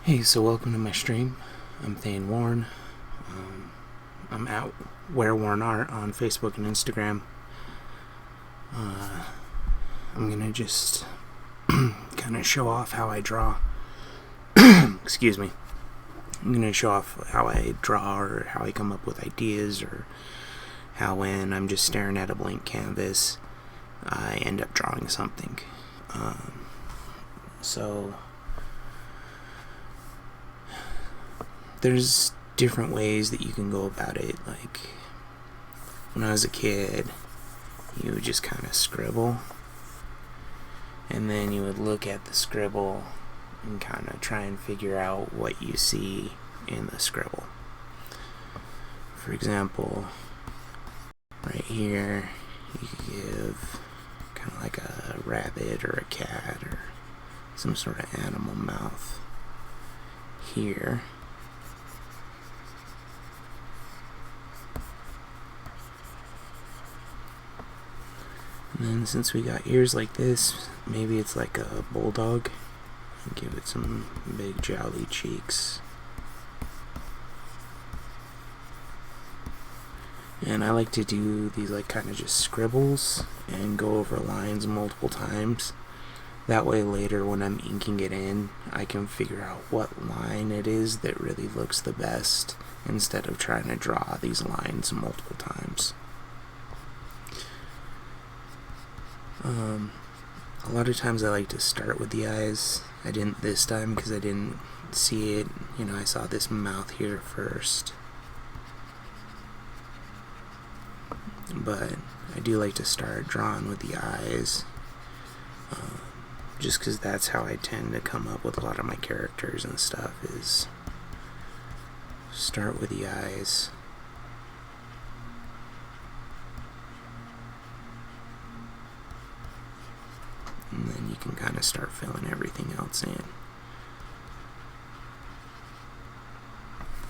Hey, so welcome to my stream. I'm Thayne Warren. I'm at Where Warren Art on Facebook and Instagram. I'm gonna just kind of show off how I draw. Excuse me. I'm gonna show off how I draw, or how I come up with ideas, or how when I'm just staring at a blank canvas, I end up drawing something. So there's different ways that you can go about it. Like when I was a kid, you would just kind of scribble, and then you would look at the scribble and kind of try and figure out what you see in the scribble. For example, right here, you could give kind of like a rabbit or a cat or some sort of animal mouth here. And then since we got ears like this, maybe it's like a bulldog. And give it some big jowly cheeks. And I like to do these like kind of just scribbles and go over lines multiple times. That way later when I'm inking it in, I can figure out what line it is that really looks the best, instead of trying to draw these lines multiple times. A lot of times I like to start with the eyes. I didn't this time because I didn't see it. I saw this mouth here first. But I do like to start drawing with the eyes, just because that's how I tend to come up with a lot of my characters and stuff, is start with the eyes. And then you can kind of start filling everything else in.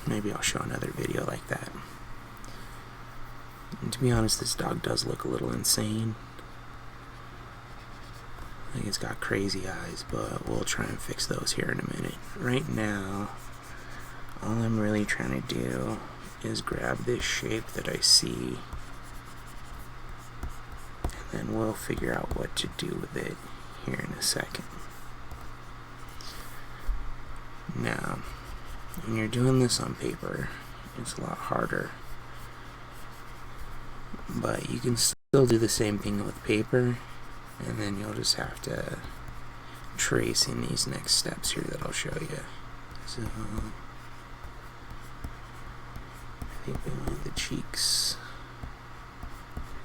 Maybe I'll show another video like that. And to be honest, this dog does look a little insane. I think it's got crazy eyes, but we'll try and fix those here in a minute. Right now, all I'm really trying to do is grab this shape that I see, and then we'll figure out what to do with it here in a second. Now, when you're doing this on paper, it's a lot harder, but you can still do the same thing with paper, and then you'll just have to trace in these next steps here that I'll show you. So I think we want the cheeks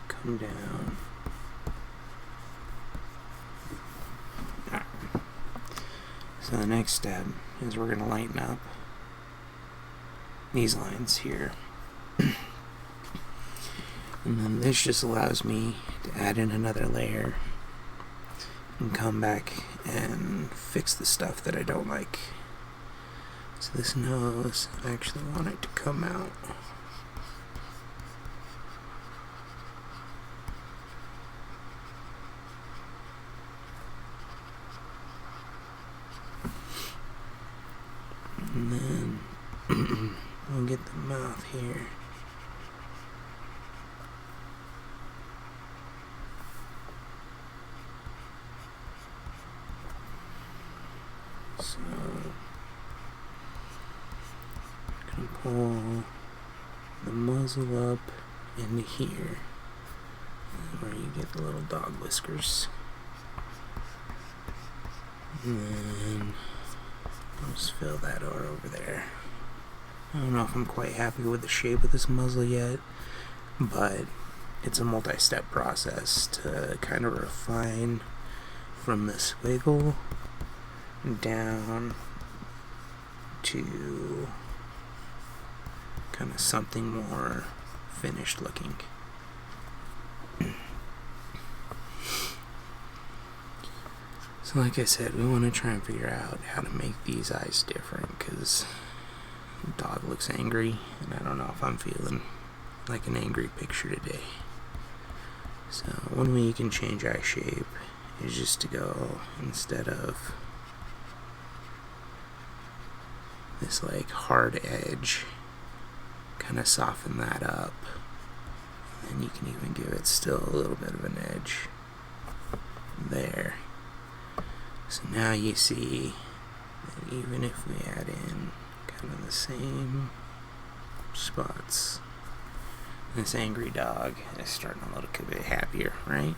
come down. So the next step is we're going to lighten up these lines here. And then this just allows me to add in another layer and come back and fix the stuff that I don't like. So this nose, I actually want it to come out. And then we'll get the mouth here. So I'm gonna pull the muzzle up into here, where you get the little dog whiskers. And then I'll just fill that over there. I don't know if I'm quite happy with the shape of this muzzle yet, but it's a multi-step process to kind of refine from the squiggle down to kind of something more finished looking. So like I said, we want to try and figure out how to make these eyes different, because the dog looks angry, and I don't know if I'm feeling like an angry picture today. So one way you can change eye shape is just to go, instead of this like hard edge, kind of soften that up, and you can even give it still a little bit of an edge there. So now you see that even if we add in kind of the same spots, this angry dog is starting to look a bit happier, right?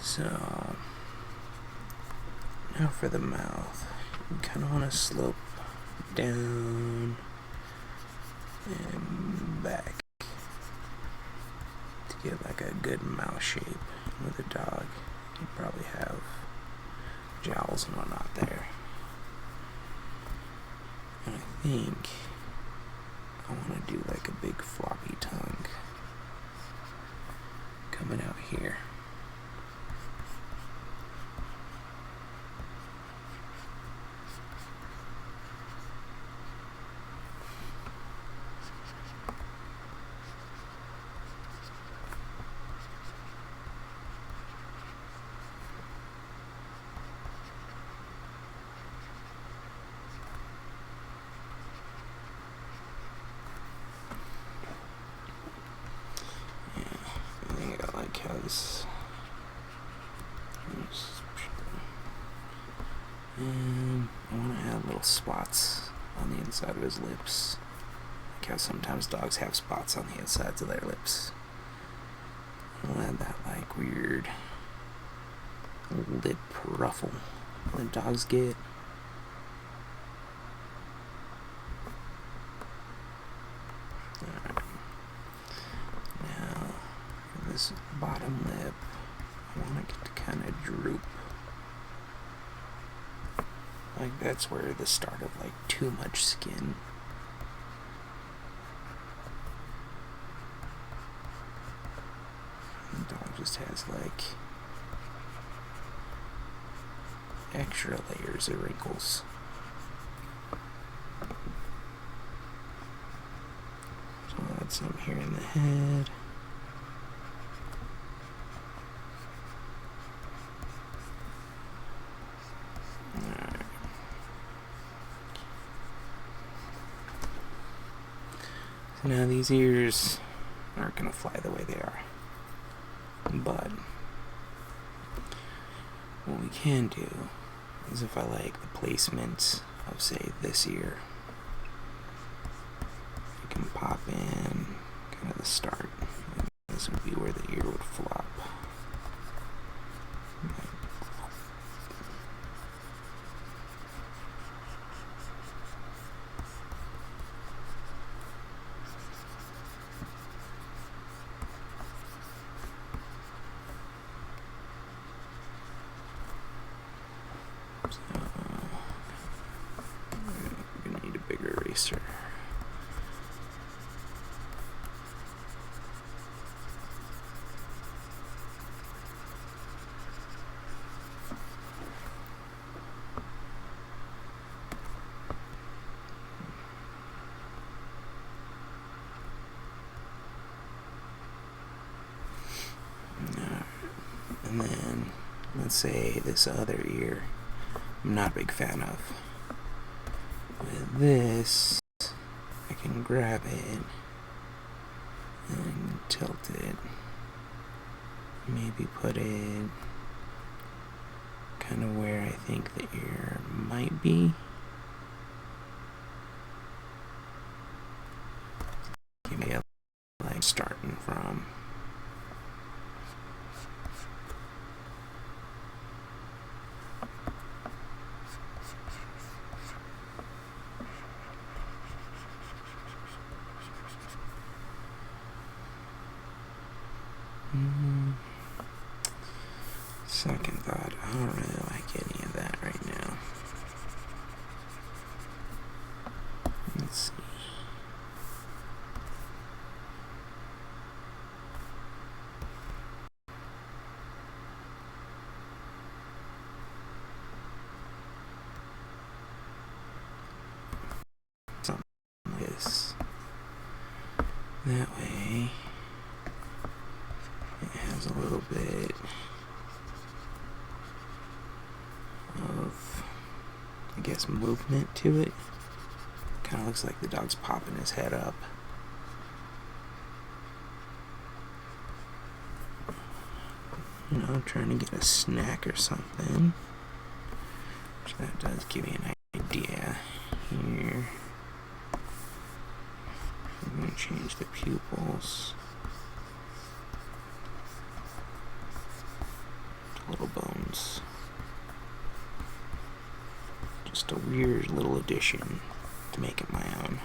So now for the mouth, you kind of want to slope down and back to get like a good mouth shape. With a dog, you probably have jowls and whatnot there. And I think I want to do like a big floppy tongue coming out here. And I want to add little spots on the inside of his lips. Like how sometimes dogs have spots on the insides of their lips. I'll add that like weird lip ruffle that dogs get. Alright. Now, for this bottom lip, I want it to kind of droop. Like that's where the start of like too much skin. The dog just has like extra layers of wrinkles. So I'll add some here in the head. Now these ears aren't going to fly the way they are, but what we can do is if I like the placement of say this ear, I can pop in kind of the start. This would be where the ear would flop. We're going to need a bigger eraser. And then, let's say this other ear, I'm not a big fan of. With this, I can grab it and tilt it. Maybe put it kind of where I think the ear might be. Give me a like starting from. Second thought, I don't really like any of that right now. Let's see. Something like this. That way, it has a little bit of guess, movement to it. Kind of looks like the dog's popping his head up. You know, trying to get a snack or something. Which that does give you an idea here. I'm going to change the pupils to little bones. Just a weird little addition to make it my own.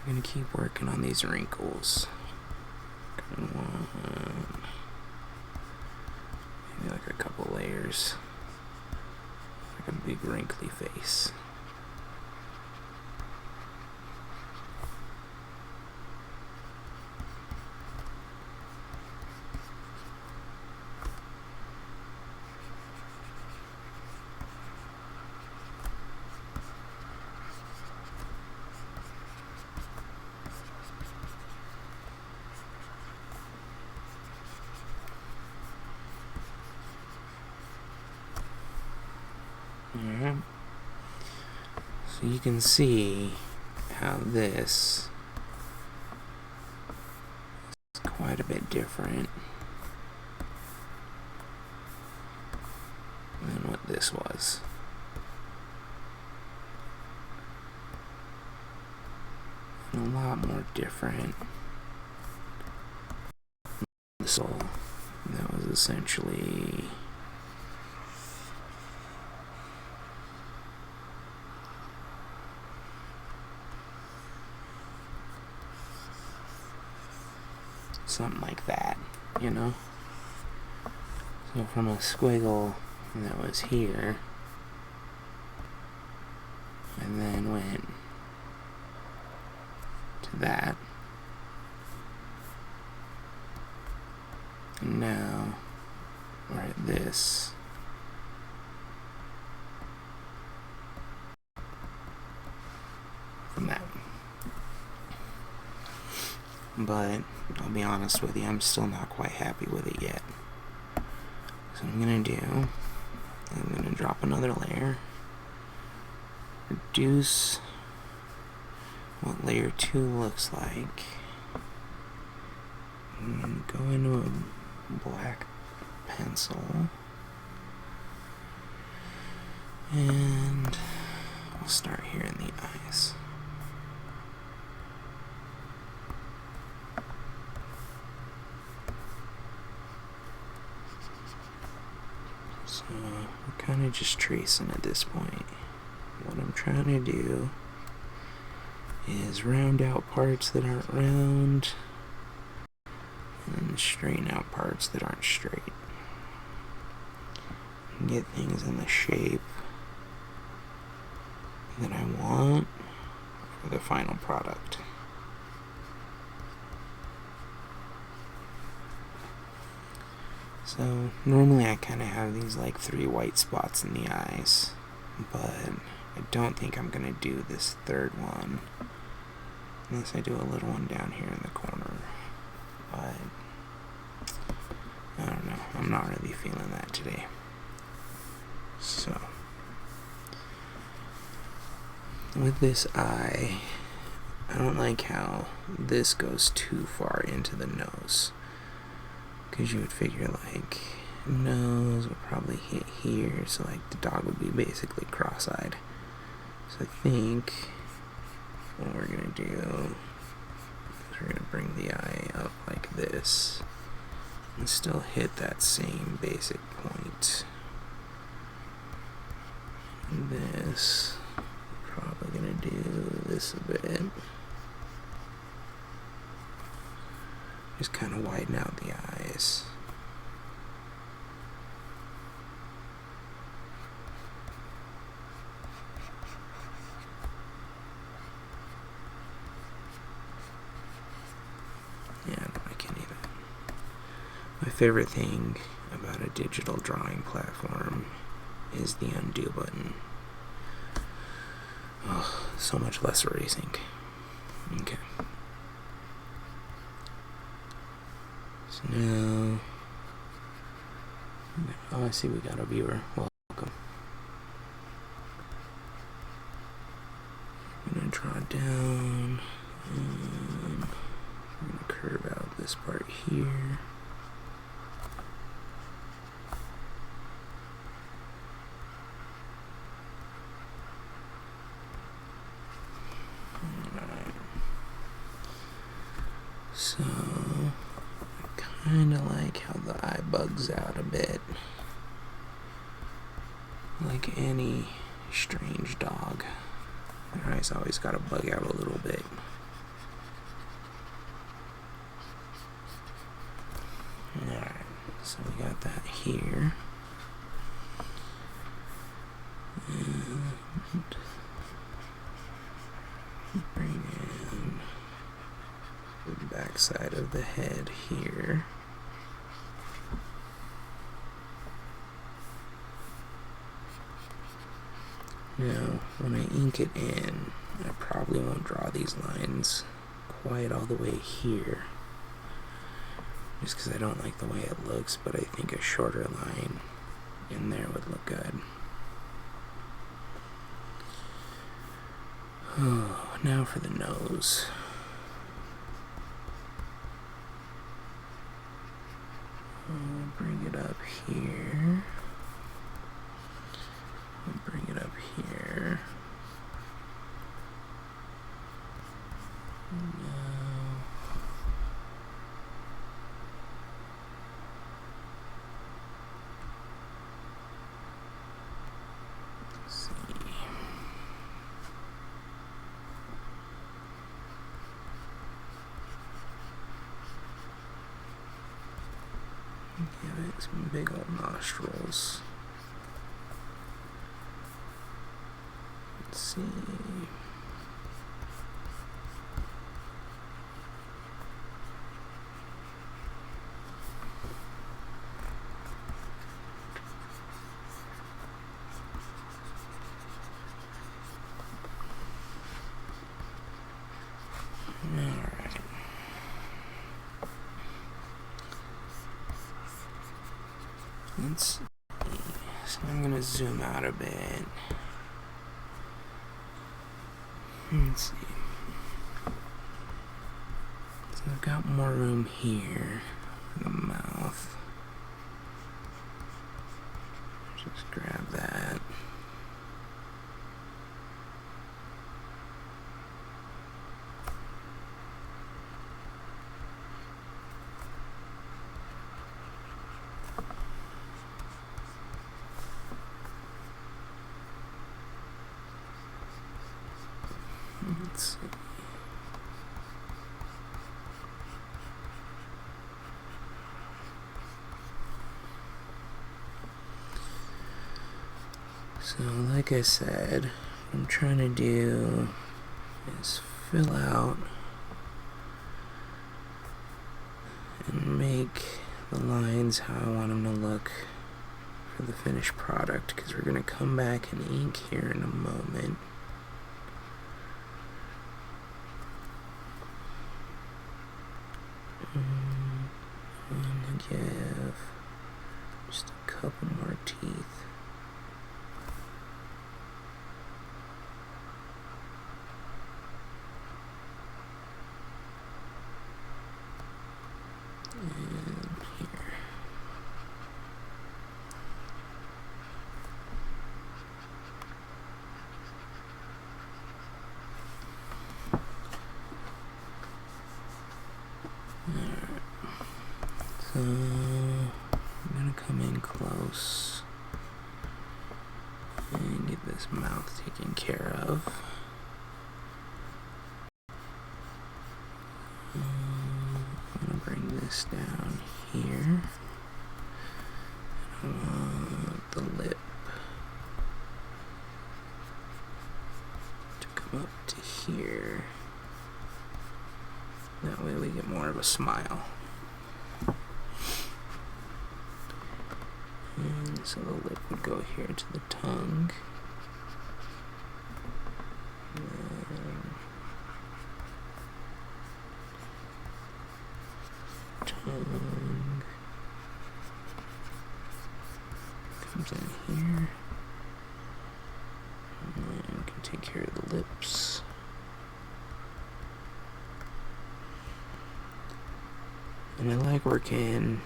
I'm gonna keep working on these wrinkles. Kind of want maybe like a couple layers, like a big wrinkly face. Alright, so you can see how this is quite a bit different than what this was. And a lot more different. So that was essentially something like that, you know? So from a squiggle that was here, and then went to that, and now we're at this. From that. But I'll be honest with you, I'm still not quite happy with it yet. So what I'm gonna do, I'm gonna drop another layer, reduce what layer 2 looks like, and go into a black pencil, and we'll start here in the eyes. So we're kind of just tracing at this point. What I'm trying to do is round out parts that aren't round and straighten out parts that aren't straight. And get things in the shape that I want for the final product. So normally I kind of have these like 3 white spots in the eyes, but I don't think I'm gonna do this third one unless I do a little one down here in the corner. But I don't know, I'm not really feeling that today. So with this eye, I don't like how this goes too far into the nose, because you would figure like nose would probably hit here, so like the dog would be basically cross-eyed. So I think what we're gonna do is we're gonna bring the eye up like this and still hit that same basic point. And this, probably gonna do this a bit. Just kind of widen out the eyes. favorite thing about a digital drawing platform is the undo button. Oh, so much less erasing. Okay. So now, oh, I see we got a viewer. Welcome. I'm gonna draw down, and I'm gonna curve out this part here. So, I kind of like how the eye bugs out a bit. Like any strange dog, their eyes always gotta bug out a little bit. Alright, so we got that here. And bring in the back side of the head here. Now, when I ink it in, I probably won't draw these lines quite all the way here, just because I don't like the way it looks, but I think a shorter line in there would look good. Oh, now for the nose. I'll bring it up here. I'll bring it up here. Now, let's see. Give it some big old nostrils. Let's see. Alright. Let's see. So I'm going to zoom out a bit. Let's see. So I've got more room here for the mouth. Just grab that. Let's see. So, like I said, what I'm trying to do is fill out and make the lines how I want them to look for the finished product, because we're going to come back and ink here in a moment. I'm going to give just a couple more teeth. And here. Alright. So I'm gonna come in close and get this mouth taken care of. I'm gonna bring this down here. I want the lip to come up to here. That way we get more of a smile. So the lip would go here to the tongue. Tongue comes in here. And then we can take care of the lips. And I like working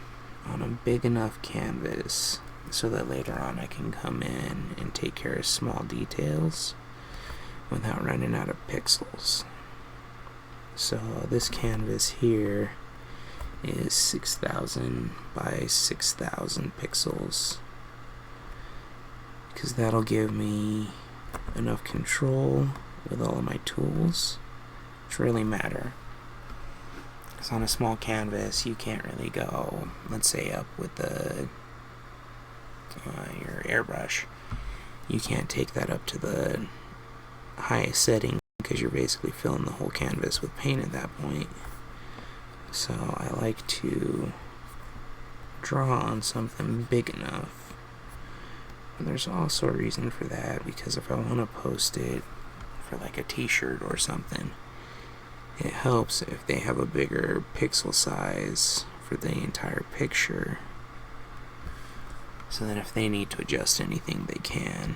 on a big enough canvas so that later on I can come in and take care of small details without running out of pixels. So this canvas here is 6,000 by 6,000 pixels, because that'll give me enough control with all of my tools, which really matter. Because on a small canvas you can't really go, let's say, up with the your airbrush. You can't take that up to the highest setting because you're basically filling the whole canvas with paint at that point. So I like to draw on something big enough. And there's also a reason for that, because if I want to post it for like a t-shirt or something, it helps if they have a bigger pixel size for the entire picture, so that if they need to adjust anything, they can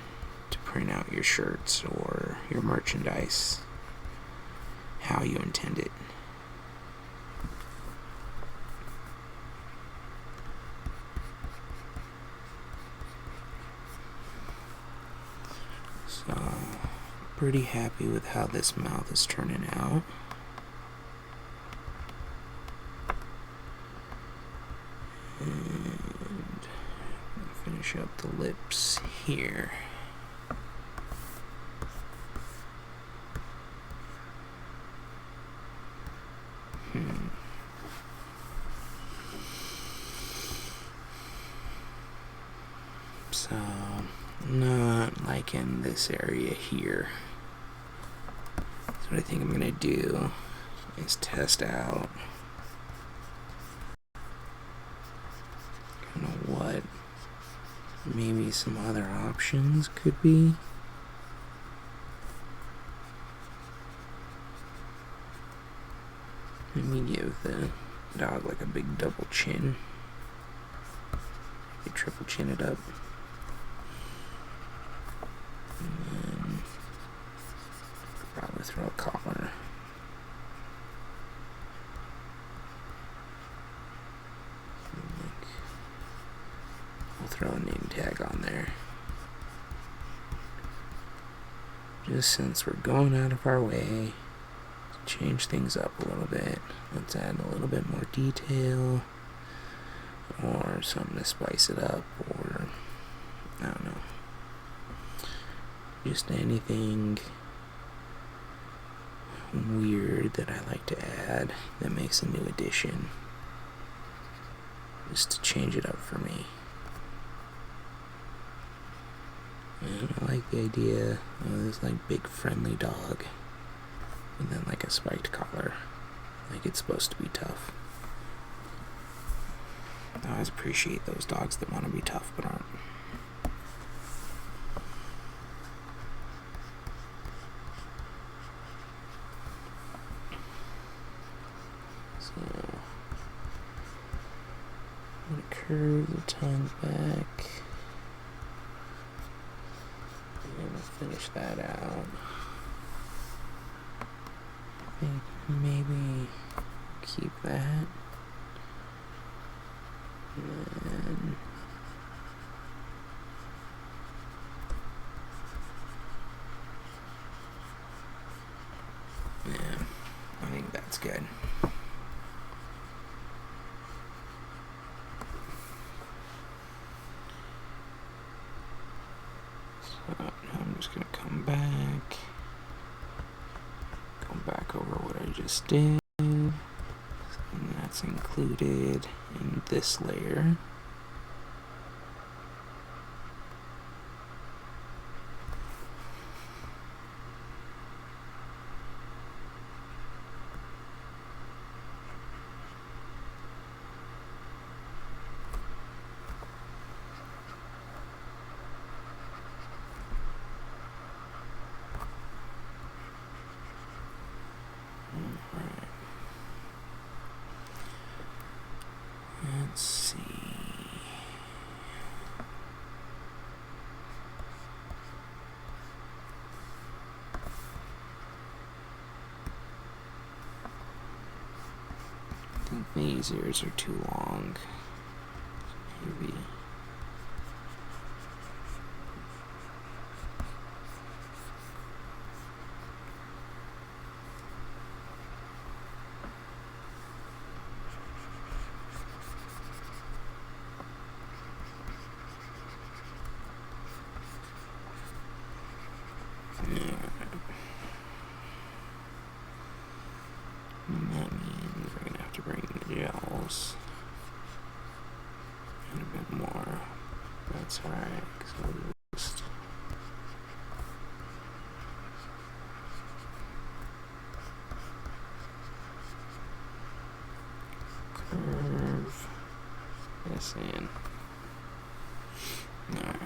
to print out your shirts or your merchandise how you intend it. So, pretty happy with how this mouth is turning out. And finish up the lips here. So, not liking this area here. So what I think I'm gonna do is test out kind of what maybe some other options could be. Let me give the dog like a big double chin. Maybe triple chin it up. And then probably throw a collar. We'll throw a name tag on there. Just since we're going out of our way to change things up a little bit, let's add a little bit more detail or something to spice it up, or I don't know. Just anything weird that I like to add that makes a new addition, just to change it up for me. And I like the idea of this like big friendly dog and then like a spiked collar, like it's supposed to be tough. I always appreciate those dogs that want to be tough but aren't. I'm going to curve the tongue back. I'm going to finish that out. I think maybe keep that. And then yeah, I think that's good. So now I'm just going to come back over what I just did, and that's included in this layer. these ears are too long. Maybe. And that means we're gonna have to bring the gels in a bit more. That's alright, because we'll just curve this in. Alright.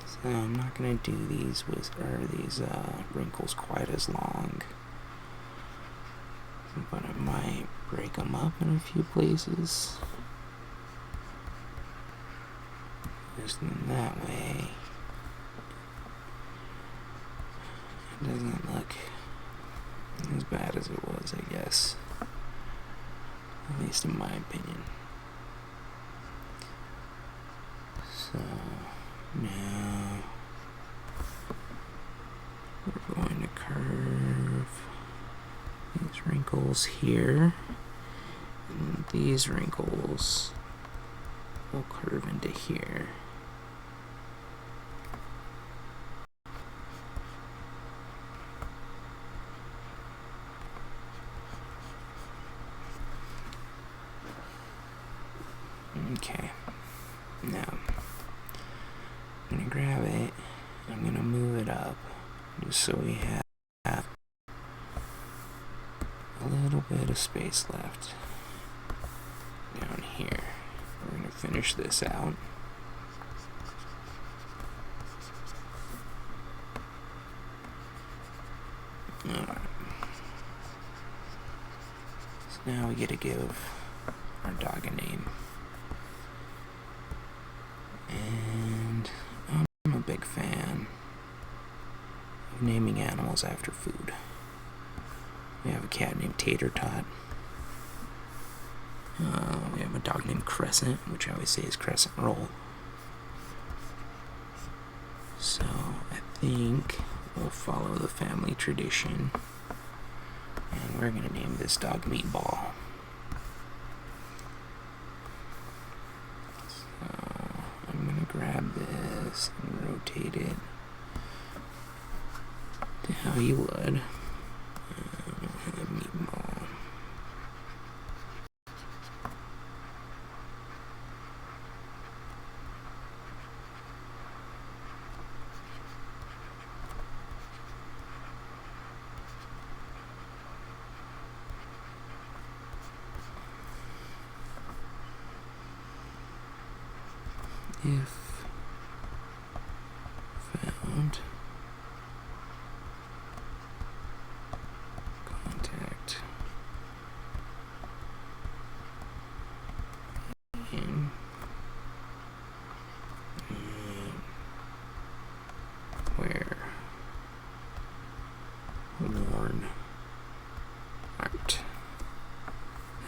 So I'm not gonna do these wrinkles quite as long, but I might break them up in a few places. Just in that way, it doesn't look as bad as it was, I guess. At least in my opinion. So now we're going to curve these wrinkles here, and these wrinkles will curve into here. Okay, now I'm going to grab it, I'm going to move it up just so we have a little bit of space left down here. We're going to finish this out. Alright. So now we get to give our dog a name. And I'm a big fan of naming animals after food. We have a cat named Tater Tot. We have a dog named Crescent, which I always say is Crescent Roll. So I think we'll follow the family tradition, and we're going to name this dog Meatball. Grab this and rotate it to how you would. Have Meatball. If found, contact in, where worn art.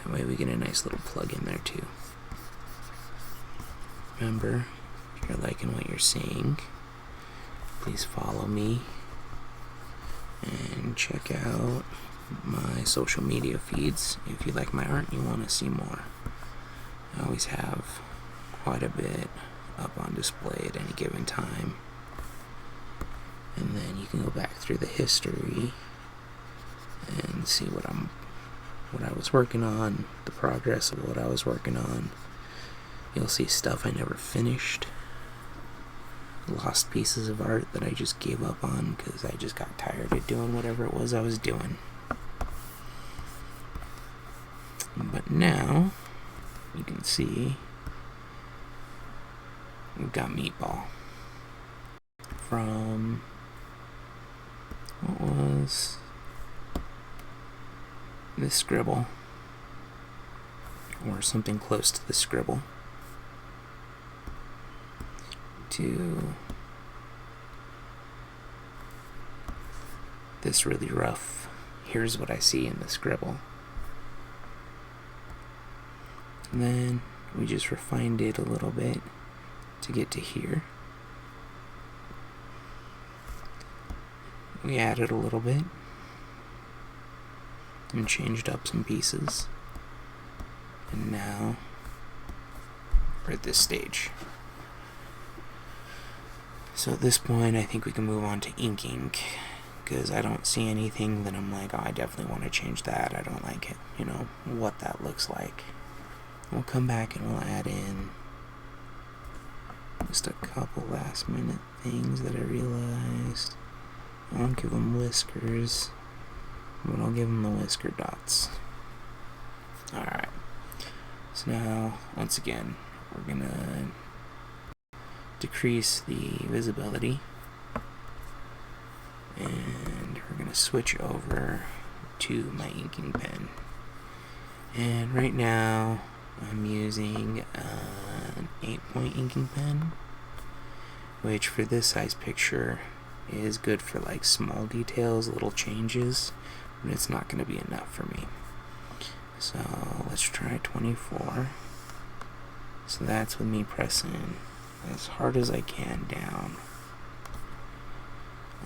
That way we get a nice little plug in there too. Remember, if you're liking what you're seeing, please follow me and check out my social media feeds if you like my art and you want to see more. I always have quite a bit up on display at any given time, and then you can go back through the history and see what I was working on, the progress of what I was working on. You'll see stuff I never finished, lost pieces of art that I just gave up on because I just got tired of doing whatever it was I was doing. But now, you can see, we've got Meatball from, what was this scribble, or something close to the scribble, to this really rough, here's what I see in the scribble. And then we just refined it a little bit to get to here. We added a little bit and changed up some pieces. And now we're at this stage. So at this point, I think we can move on to inking, because I don't see anything that I'm like, oh, I definitely want to change that. I don't like it, you know, what that looks like. We'll come back and we'll add in just a couple last minute things that I realized. I won't give them whiskers, but I'll give them the whisker dots. Alright, so now, once again, we're gonna decrease the visibility, and we're gonna switch over to my inking pen. And right now, I'm using an 8-point inking pen, which for this size picture is good for like small details, little changes, but it's not going to be enough for me. So let's try 24. So that's with me pressing as hard as I can down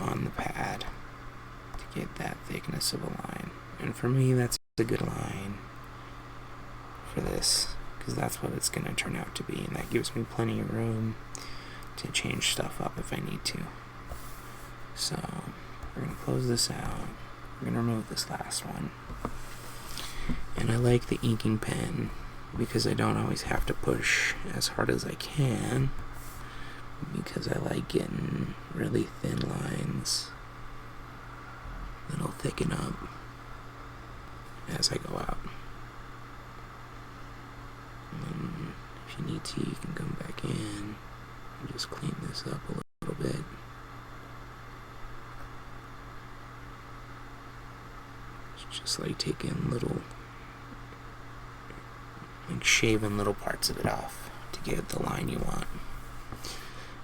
on the pad to get that thickness of a line. And for me, that's a good line for this, because that's what it's going to turn out to be, and that gives me plenty of room to change stuff up if I need to. So we're going to close this out. We're going to remove this last one. And I like the inking pen because I don't always have to push as hard as I can, because I like getting really thin lines that'll thicken up as I go out. And if you need to, you can come back in and just clean this up a little bit. It's just like taking little, like shaving little parts of it off to get the line you want.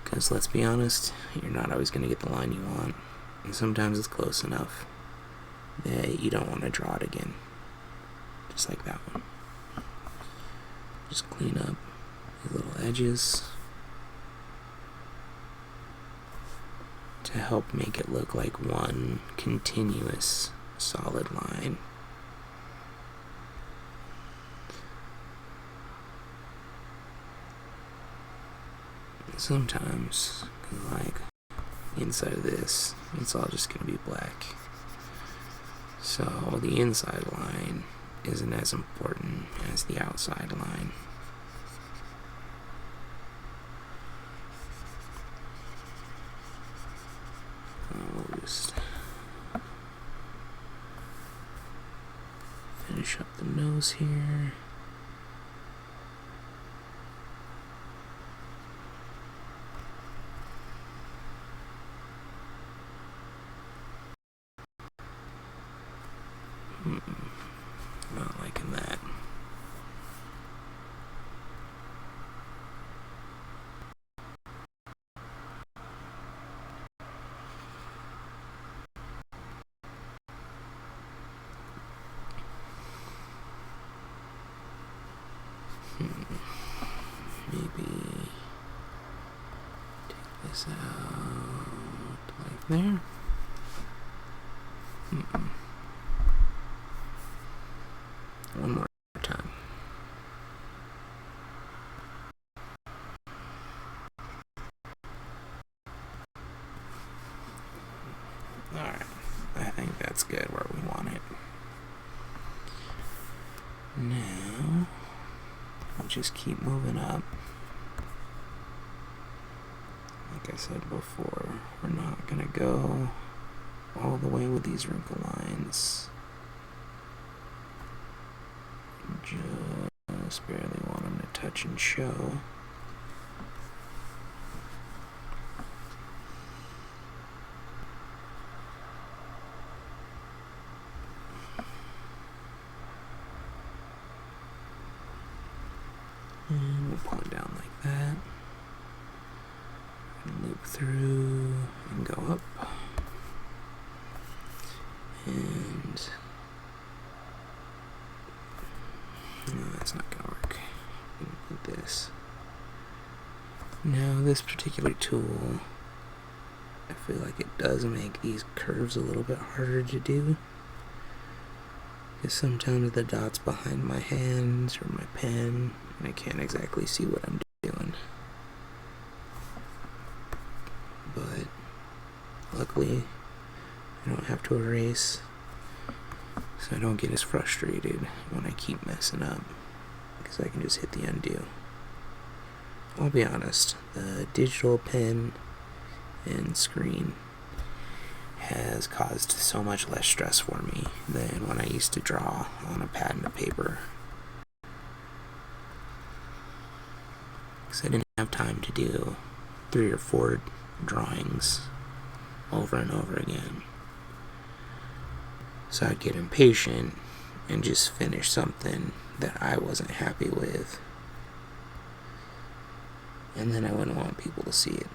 Because let's be honest, you're not always going to get the line you want, and sometimes it's close enough that you don't want to draw it again. Just like that one. Just clean up the little edges to help make it look like one continuous solid line. Sometimes, like inside of this, it's all just going to be black. So the inside line isn't as important as the outside line. We'll just finish up the nose here. Not liking that. Maybe take this out like there. One more time. Alright, I think that's good where we want it. Now, we'll just keep moving up. Like I said before, we're not going to go all the way with these wrinkle lines. Just barely want them to touch and show. And we'll pull it down like that. And loop through and go up. And no, that's not going to work. this particular tool, I feel like it does make these curves a little bit harder to do, because sometimes the dot's behind my hands or my pen and I can't exactly see what I'm doing. But luckily I don't have to erase, so I don't get as frustrated when I keep messing up, because I can just hit the undo. I'll be honest, the digital pen and screen has caused so much less stress for me than when I used to draw on a pad and a paper, because I didn't have time to do 3 or 4 drawings over and over again. So I'd get impatient and just finish something that I wasn't happy with, and then I wouldn't want people to see it.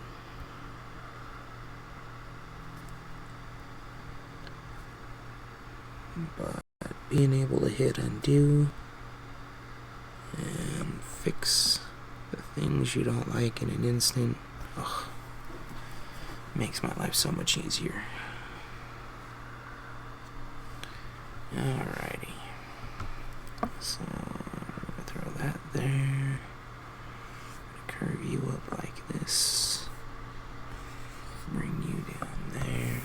But being able to hit undo and fix the things you don't like in an instant, makes my life so much easier. Alrighty. So I'm gonna throw that there. Curve you up like this. Bring you down there.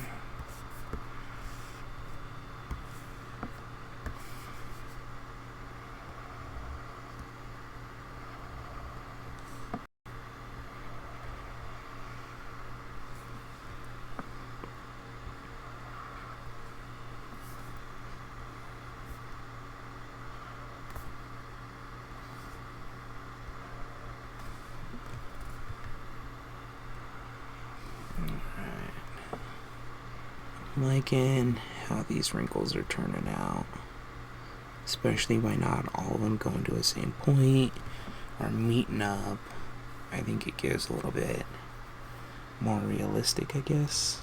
Liking how these wrinkles are turning out, especially by not all of them going to the same point or meeting up. I think it gives a little bit more realistic, I guess.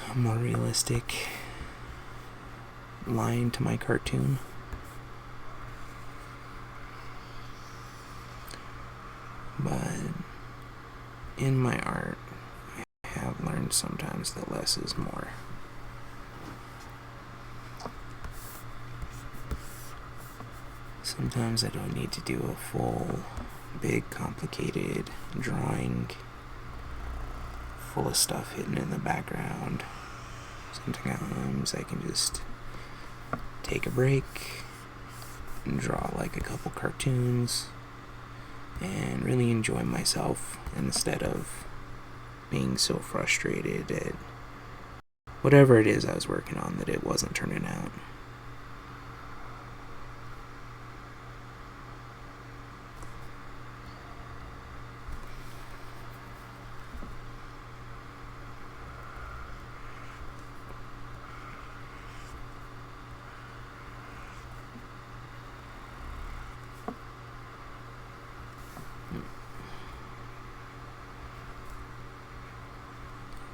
A more realistic line to my cartoon. But in my art, have learned sometimes that less is more. Sometimes I don't need to do a full, big, complicated drawing full of stuff hidden in the background. Sometimes I can just take a break and draw like a couple cartoons and really enjoy myself, instead of being so frustrated at whatever it is I was working on that it wasn't turning out.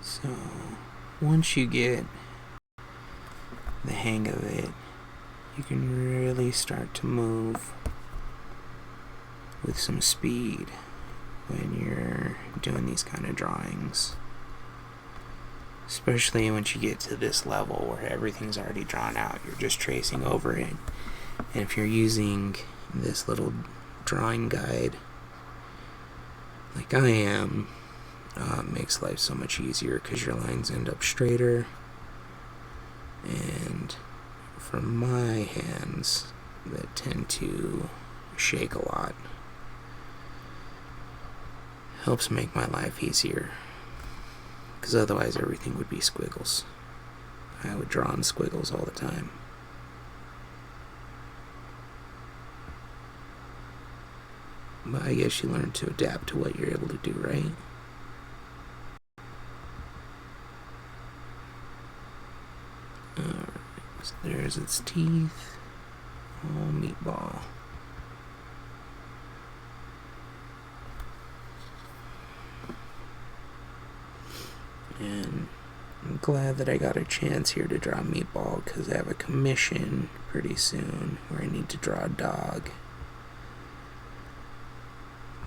So, once you get the hang of it, you can really start to move with some speed when you're doing these kind of drawings. Especially once you get to this level where everything's already drawn out, you're just tracing over it. And if you're using this little drawing guide, like I am, it makes life so much easier because your lines end up straighter. And for my hands that tend to shake a lot, helps make my life easier, because otherwise everything would be squiggles. I would draw in squiggles all the time. But I guess you learn to adapt to what you're able to do, right? Alright, so there's its teeth. Oh, Meatball. And I'm glad that I got a chance here to draw Meatball, because I have a commission pretty soon where I need to draw a dog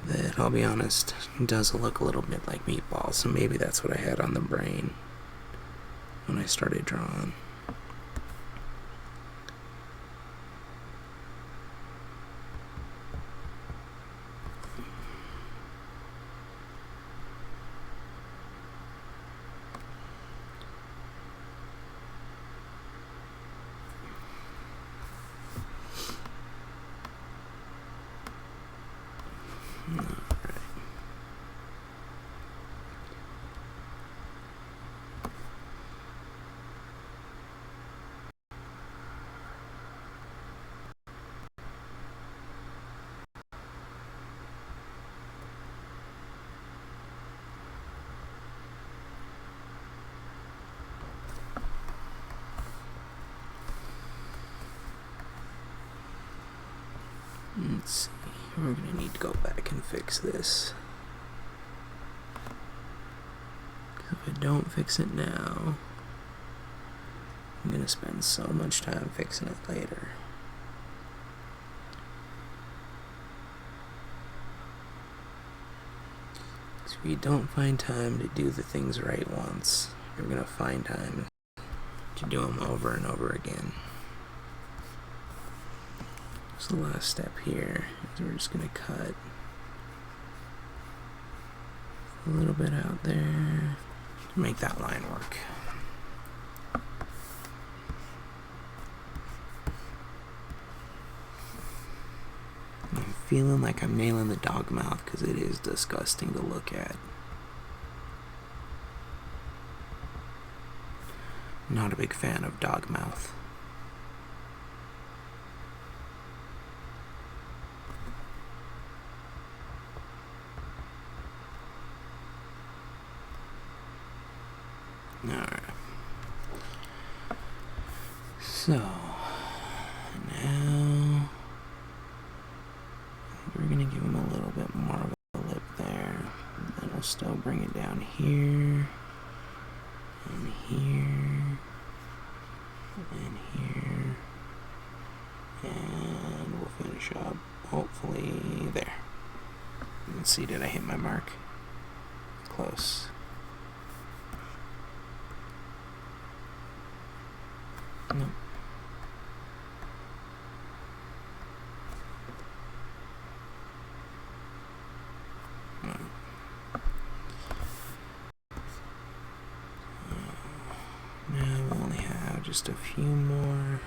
that, I'll be honest, does look a little bit like Meatball, so maybe that's what I had on the brain when I started drawing. Let's see, we're gonna need to go back and fix this. If I don't fix it now, I'm gonna spend so much time fixing it later. So if you don't find time to do the things right once, you're gonna find time to do them over and over again. So the last step here is we're just going to cut a little bit out there to make that line work. I'm feeling like I'm nailing the dog mouth because it is disgusting to look at. I'm not a big fan of dog mouth. Alright. So, now we're going to give him a little bit more of a lip there. And then we'll still bring it down here, and here, and here, and we'll finish up, hopefully, there. Let's see, did I hit my mark? Close. Nope. Now we only have just a few more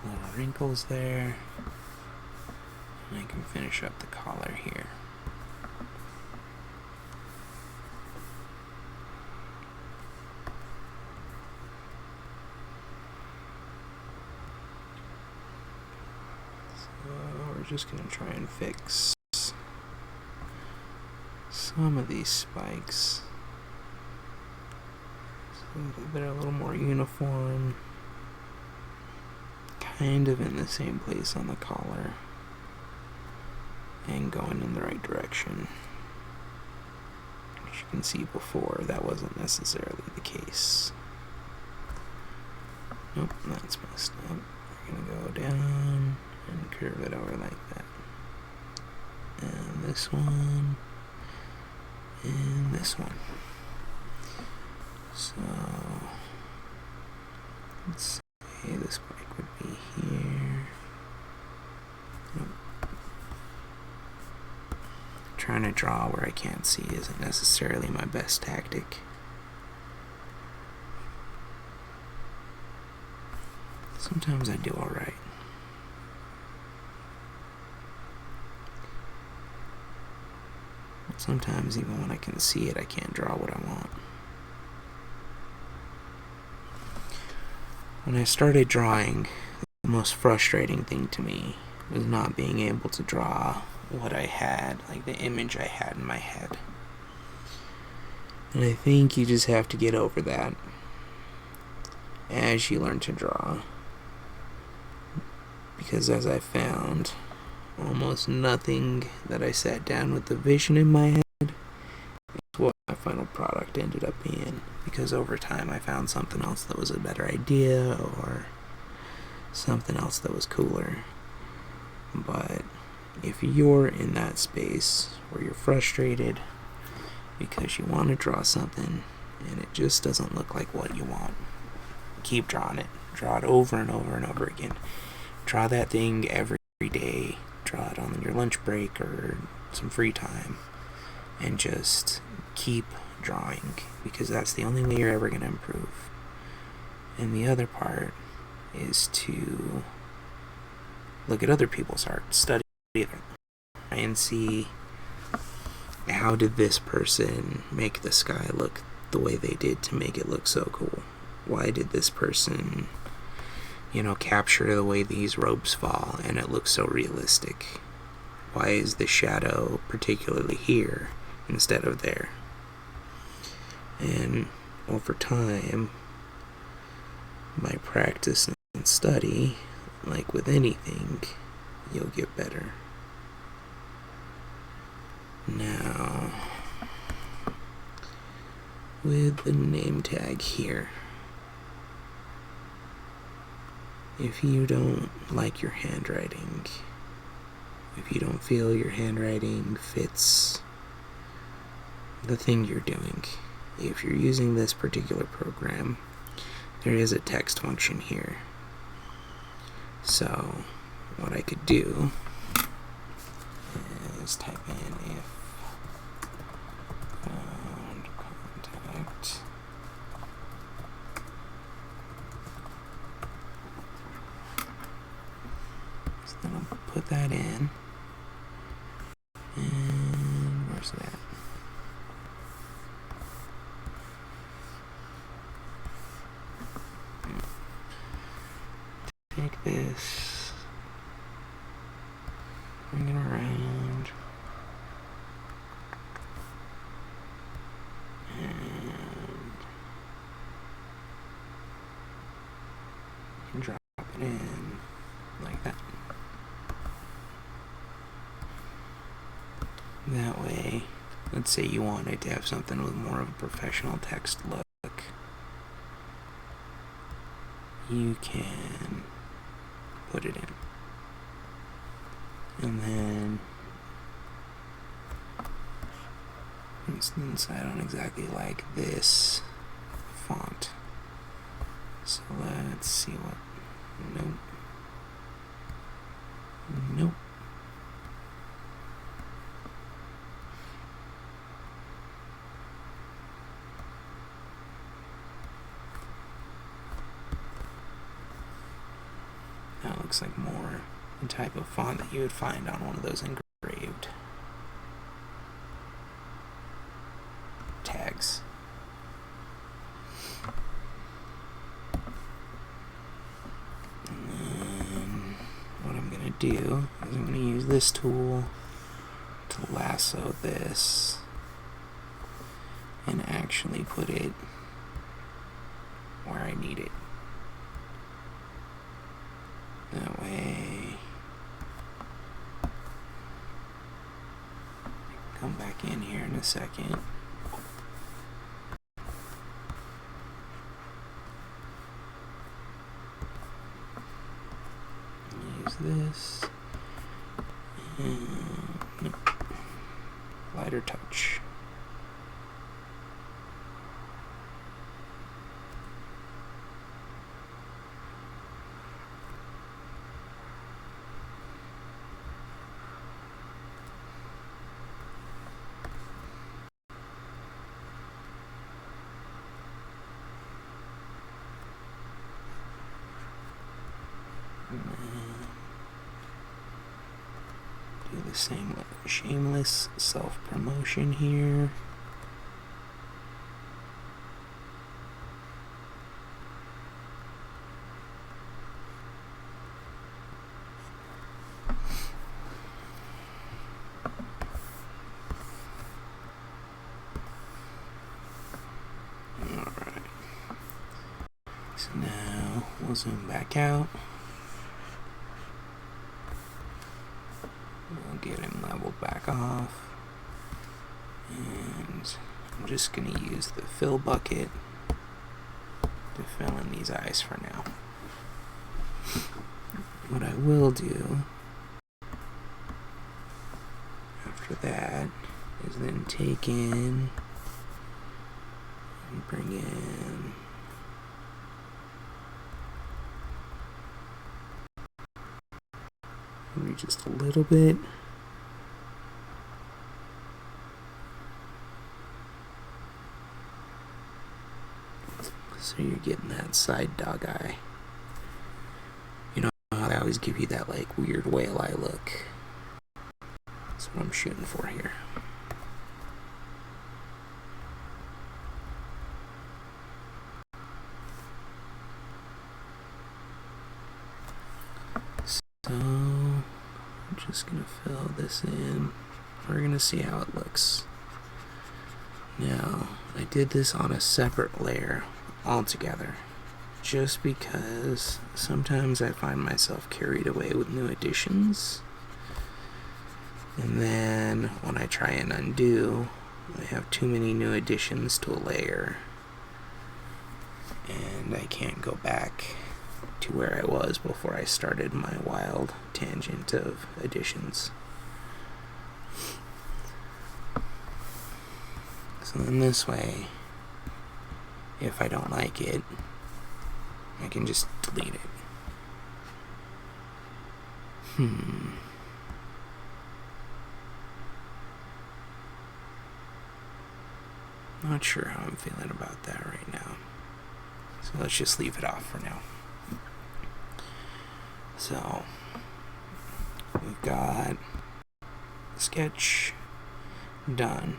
little wrinkles there, and I can finish up the collar here. We're just going to try and fix some of these spikes so that they're a little more uniform, kind of in the same place on the collar, and going in the right direction. As you can see before, that wasn't necessarily the case. Nope, that's messed up. We're going to go down and curve it over like that. And this one, and this one. So, let's say this bike would be here. Nope. Trying to draw where I can't see isn't necessarily my best tactic. Sometimes I do alright. Sometimes even when I can see it, I can't draw what I want. When I started drawing, the most frustrating thing to me was not being able to draw what I had, like the image I had in my head. And I think you just have to get over that as you learn to draw. Because as I found, almost nothing that I sat down with the vision in my head is what my final product ended up being, because over time I found something else that was a better idea or something else that was cooler. But if you're in that space where you're frustrated because you want to draw something and it just doesn't look like what you want, keep drawing it. Draw it over and over and over again. Draw that thing every day. Draw it on your lunch break or some free time. And just keep drawing, because that's the only way you're ever going to improve. And the other part is to look at other people's art, study it, and see how did this person make the sky look the way they did to make it look so cool. Why did this person, capture the way these robes fall and it looks so realistic? Why is the shadow particularly here instead of there? And over time, by practice and study, like with anything, you'll get better. Now, with the name tag here, if you don't like your handwriting, if you don't feel your handwriting fits the thing you're doing, if you're using this particular program, there is a text function here. So what I could do is type in if found contact so then I'll put that in, and where's that? Take this, bring it around, and you can drop it in like that. That way, let's say you wanted to have something with more of a professional text look, you can put it in. And then, for instance, I don't exactly like this font. So let's see what, nope. Nope. That looks like more the type of font that you would find on one of those engraved tags. And then what I'm going to do is I'm going to use this tool to lasso this and actually put it where I need it. That way, come back in here in a second. Use this, and nope. Lighter touch. Do the same shameless self-promotion here. Alright. So now we'll zoom back out. We'll get him leveled back off. And I'm just going to use the fill bucket to fill in these eyes for now. What I will do for that is then take in and bring in maybe just a little bit. So you're getting that side dog eye. You know how they always give you that like weird whale eye look? That's what I'm shooting for here. So I'm just gonna fill this in. We're gonna see how it looks. Now, I did this on a separate layer altogether, just because sometimes I find myself carried away with new additions, and then when I try and undo, I have too many new additions to a layer, and I can't go back to where I was before I started my wild tangent of additions. So then this way, if I don't like it, I can just delete it. Not sure how I'm feeling about that right now. So let's just leave it off for now. So, we've got sketch done.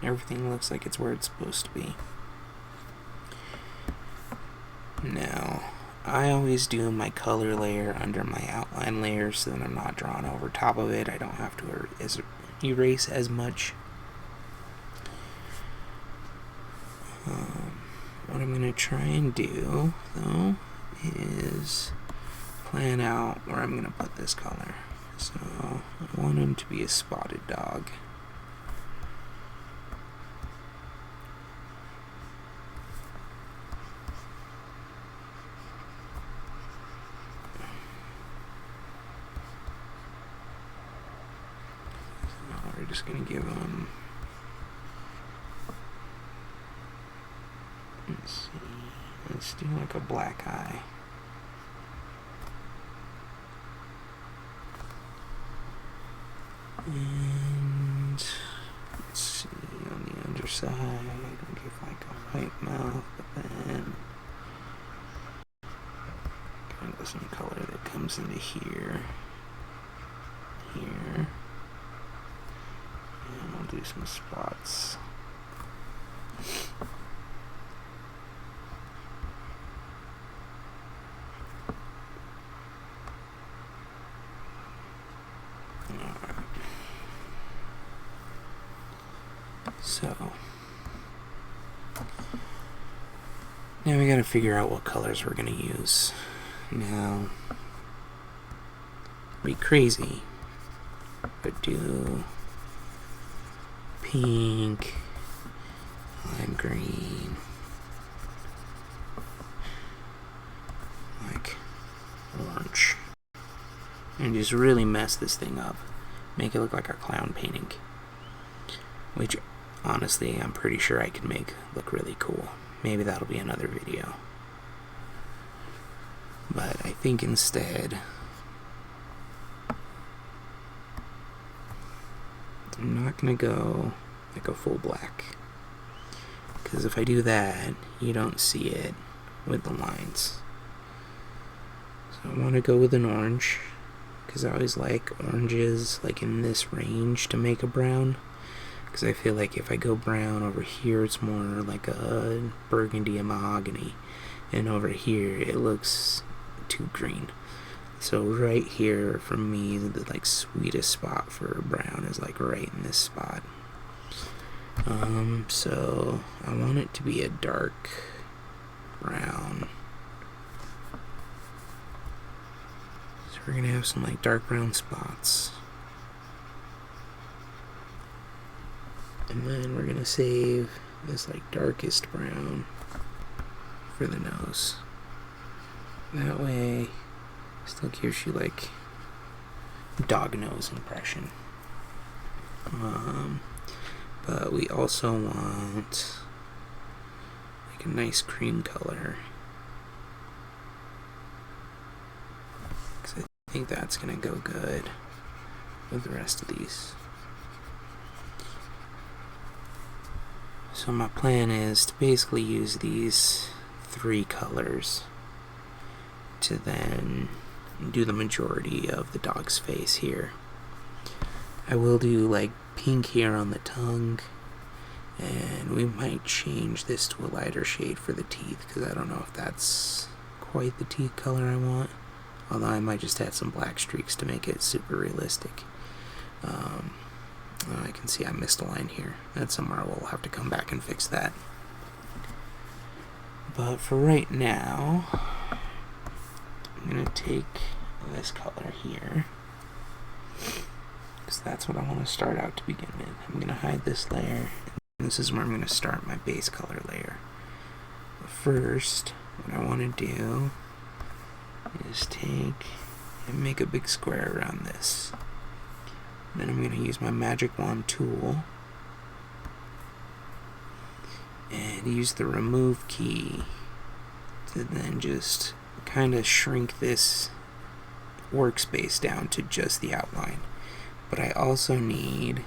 Everything looks like it's where it's supposed to be. Now, I always do my color layer under my outline layer so that I'm not drawn over top of it. I don't have to erase as much. What I'm going to try and do, though, is plan out where I'm going to put this color. So, I want him to be a spotted dog. We're just going to give him, let's do like a black eye. And let's see, on the underside, I'll give like a white mouth, but then kind of some color that comes into here, here. And I'll do some spots. Alright. So, now we gotta figure out what colors we're gonna use. Now, be crazy, but do pink, lime green, like orange, and just really mess this thing up. Make it look like a clown painting, which honestly I'm pretty sure I can make look really cool. Maybe that'll be another video. But I think instead I'm not gonna go like a full black, because if I do that, you don't see it with the lines. So I want to go with an orange, because I always like oranges like in this range to make a brown, because I feel like if I go brown over here, it's more like a burgundy and mahogany, and over here it looks too green. So right here, for me, the like sweetest spot for brown is like right in this spot. So I want it to be a dark brown. So we're gonna have some like dark brown spots. And then we're gonna save this like darkest brown for the nose. That way, still gives you like dog nose impression. But we also want like a nice cream color, because I think that's gonna go good with the rest of these. So my plan is to basically use these 3 colors to then do the majority of the dog's face here. I will do like pink here on the tongue, and we might change this to a lighter shade for the teeth, because I don't know if that's quite the teeth color I want, although I might just add some black streaks to make it super realistic. I can see I missed a line here. That's somewhere we'll have to come back and fix that. But for right now, I'm going to take this color here, because that's what I want to start out to begin with. I'm going to hide this layer, and this is where I'm going to start my base color layer. But first, what I want to do is take and make a big square around this. Then I'm going to use my magic wand tool and use the remove key to then just kind of shrink this workspace down to just the outline. But I also need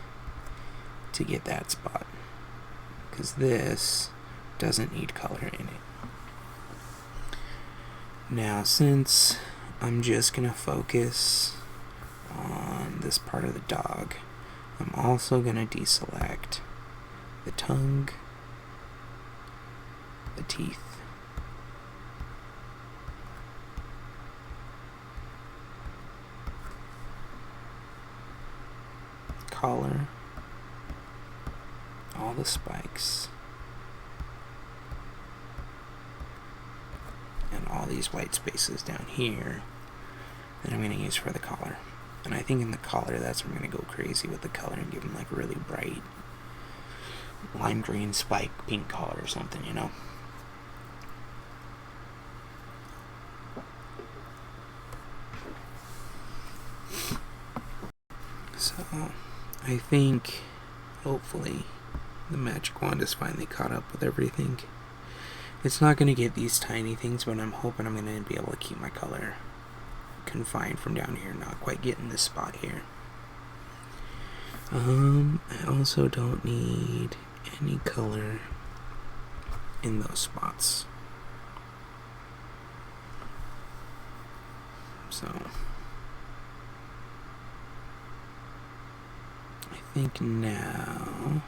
to get that spot, because this doesn't need color in it. Now, since I'm just going to focus on this part of the dog, I'm also going to deselect the tongue, the teeth, collar, all the spikes, and all these white spaces down here that I'm going to use for the collar. And I think in the collar, that's where I'm going to go crazy with the color and give him like a really bright lime green spike pink collar or something, you know? So I think hopefully the magic wand is finally caught up with everything. It's not going to get these tiny things, but I'm hoping I'm going to be able to keep my color confined from down here, not quite getting this spot here. I also don't need any color in those spots. So I think now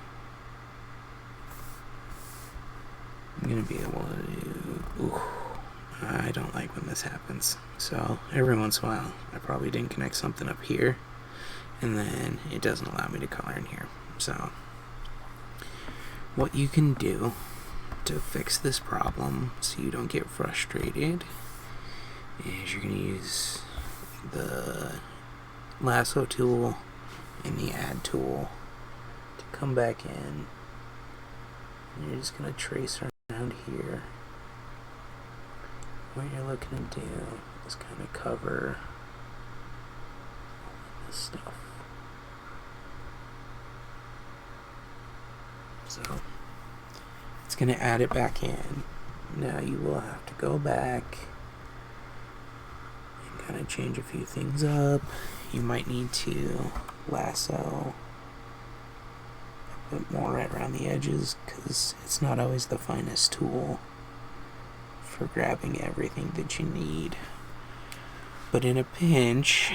I'm gonna be able to do, ooh, I don't like when this happens. So every once in a while I probably didn't connect something up here, and then it doesn't allow me to color in here. So what you can do to fix this problem so you don't get frustrated is you're going to use the lasso tool and the add tool to come back in, and you're just going to trace around here. What you're looking to do is kind of cover all this stuff. So it's going to add it back in. Now you will have to go back and kind of change a few things up. You might need to lasso a bit more right around the edges, because it's not always the finest tool for grabbing everything that you need. But in a pinch,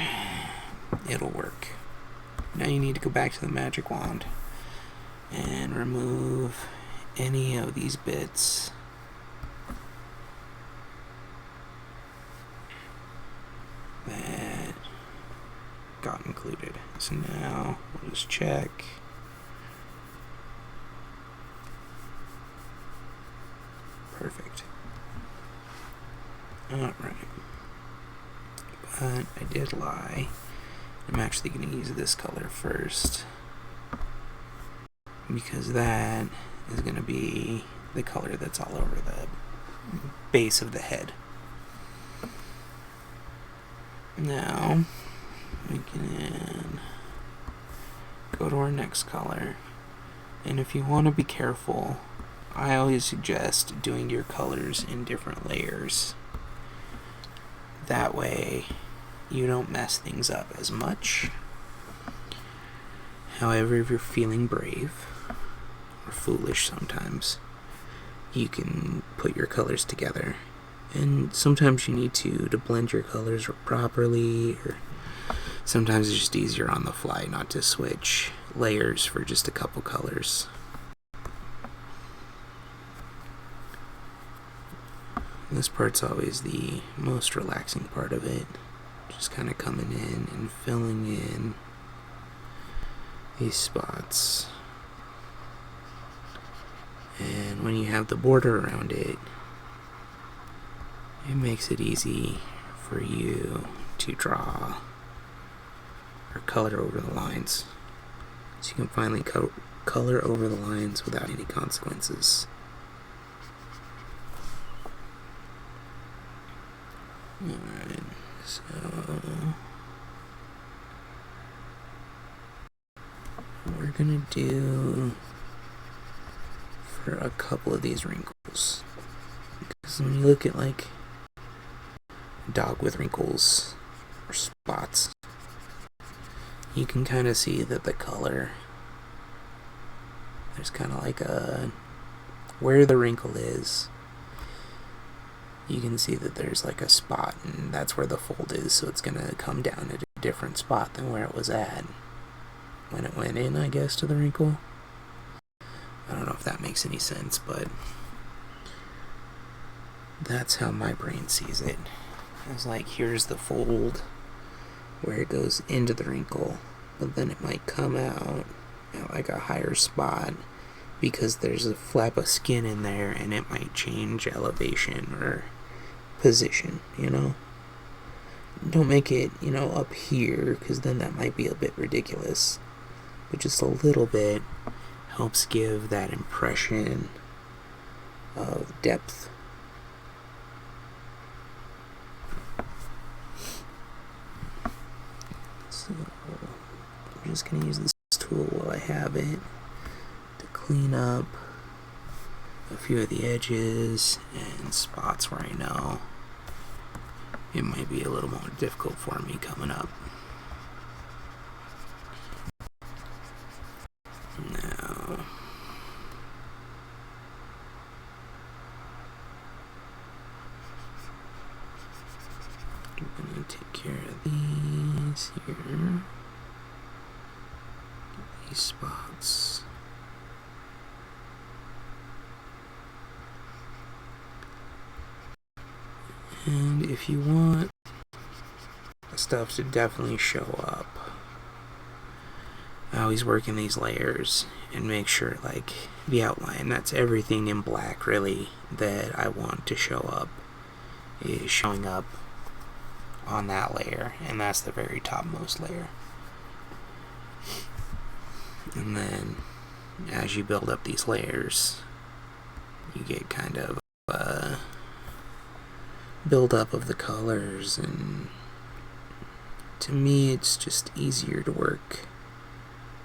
it'll work. Now you need to go back to the magic wand and remove any of these bits that got included. So now we'll just check. Perfect. Alright. But I did lie. I'm actually going to use this color first, because that is going to be the color that's all over the base of the head. Now we can go to our next color. And if you want to be careful, I always suggest doing your colors in different layers. That way you don't mess things up as much. However, if you're feeling brave or foolish sometimes, you can put your colors together. And sometimes you need to blend your colors properly, or sometimes it's just easier on the fly not to switch layers for just a couple colors. This part's always the most relaxing part of it. Just kind of coming in and filling in these spots. And when you have the border around it, it makes it easy for you to draw or color over the lines. So you can finally color over the lines without any consequences. Alright, so we're gonna do for a couple of these wrinkles, because when you look at like a dog with wrinkles or spots, you can kind of see that the color, there's kind of like a, where the wrinkle is, you can see that there's like a spot, and that's where the fold is, so it's gonna come down at a different spot than where it was at when it went in, I guess, to the wrinkle. I don't know if that makes any sense, but that's how my brain sees it. It's like, here's the fold where it goes into the wrinkle, but then it might come out at like a higher spot because there's a flap of skin in there, and it might change elevation or position, you know? Don't make it, you know, up here, because then that might be a bit ridiculous. But just a little bit helps give that impression of depth. So I'm just going to use this tool while I have it to clean up a few of the edges and spots where I know it might be a little more difficult for me coming up. Now, I'm going to take care of these here, these spots. And if you want stuff to definitely show up, I always work in these layers and make sure, like, the outline, that's everything in black really that I want to show up, is showing up on that layer, and that's the very topmost layer. And then as you build up these layers, you get kind of build up of the colors, and to me it's just easier to work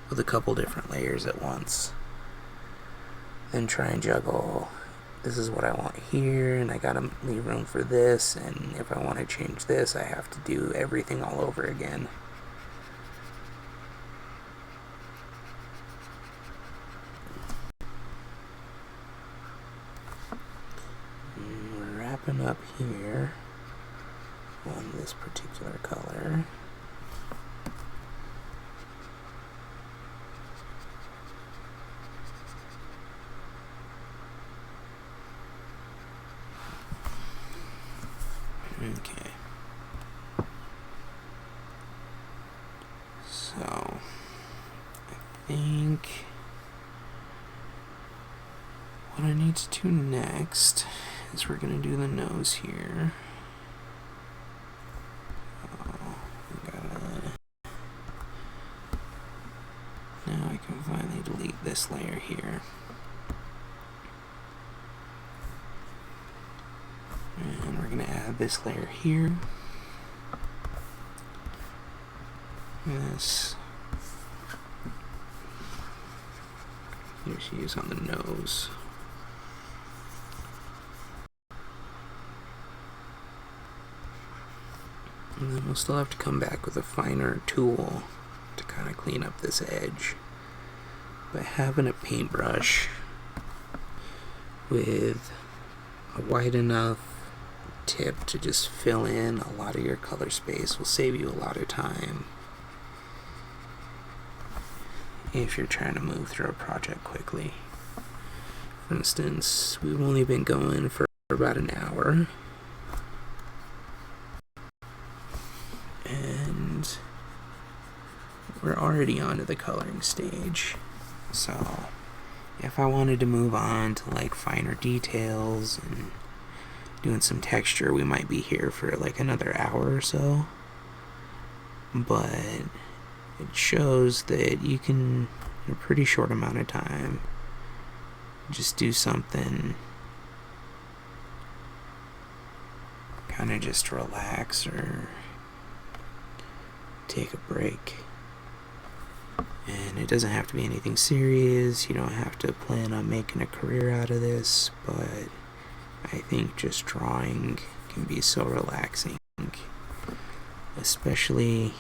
with a couple different layers at once than try and juggle, this is what I want here, and I gotta leave room for this, and if I want to change this I have to do everything all over again. Wrapping up here on this particular color. Okay. So I think what I need to do next is we're going to do the nose here. Now I can finally delete this layer here. And we're going to add this layer here. This. Just use on the nose. And then we'll still have to come back with a finer tool to kind of clean up this edge. But having a paintbrush with a wide enough tip to just fill in a lot of your color space will save you a lot of time if you're trying to move through a project quickly. For instance, we've only been going for about an hour, and we're already onto the coloring stage. So if I wanted to move on to like finer details and doing some texture, we might be here for like another hour or so. But it shows that you can, in a pretty short amount of time, just do something kind of just relax or take a break. And it doesn't have to be anything serious. You don't have to plan on making a career out of this, but I think just drawing can be so relaxing, especially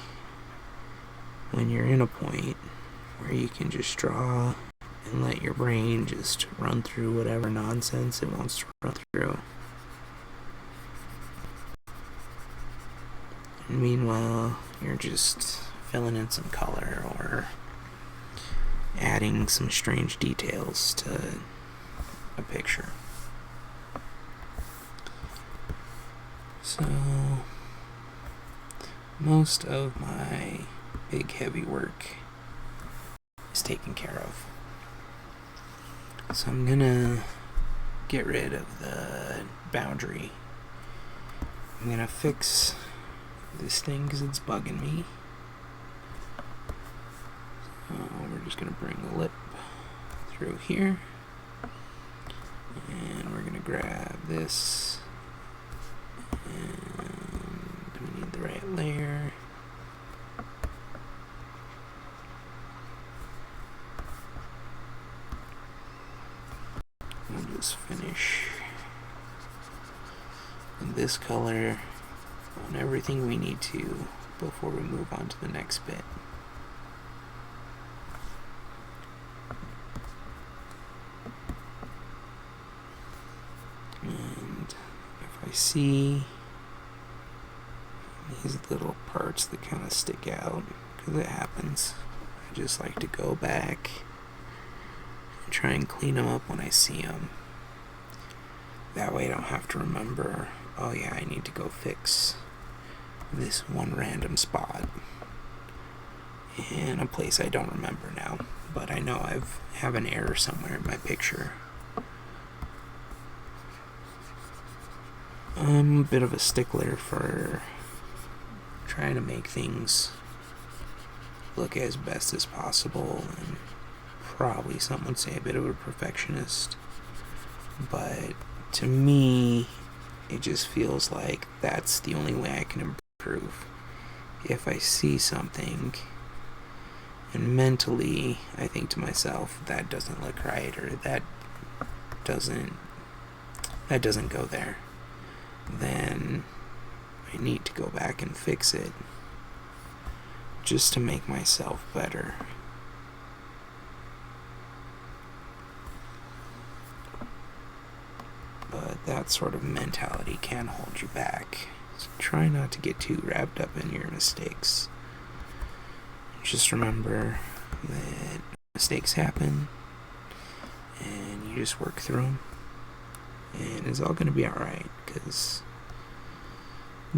when you're in a point where you can just draw and let your brain just run through whatever nonsense it wants to run through. And meanwhile, you're just filling in some color or adding some strange details to a picture. So most of my big heavy work is taken care of. So I'm gonna get rid of the boundary. I'm gonna fix this thing because it's bugging me. So we're just gonna bring the lip through here, and we're gonna grab this, and we need the right layer. We'll just finish in this color on everything we need to before we move on to the next bit. And if I see these little parts that kind of stick out, because it happens, I just like to go back and try and clean them up when I see them. That way I don't have to remember, oh yeah, I need to go fix this one random spot in a place I don't remember now, but I know I have an error somewhere in my picture. I'm a bit of a stickler for trying to make things look as best as possible, and probably some would say a bit of a perfectionist, but to me it just feels like that's the only way I can improve. If I see something and mentally I think to myself, that doesn't look right, or that doesn't go there, then I need to go back and fix it just to make myself better. But that sort of mentality can hold you back. So try not to get too wrapped up in your mistakes. Just remember that mistakes happen, and you just work through them, and it's all going to be alright, because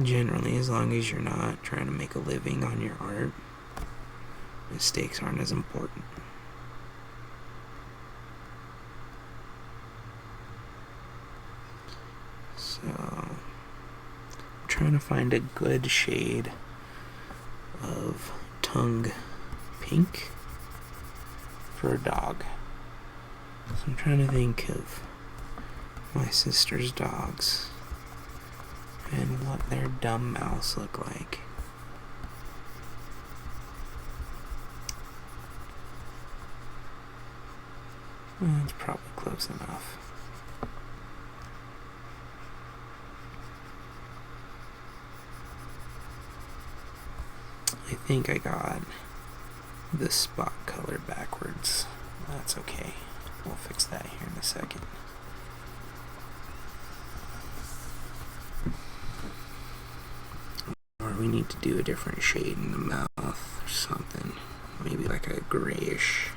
generally, as long as you're not trying to make a living on your art, mistakes aren't as important. So, I'm trying to find a good shade of tongue pink for a dog. So I'm trying to think of my sister's dogs and what their dumb mouths look like. That's probably close enough. I think I got the spot color backwards. That's okay. We'll fix that here in a second. Or we need to do a different shade in the mouth or something. Maybe like a grayish.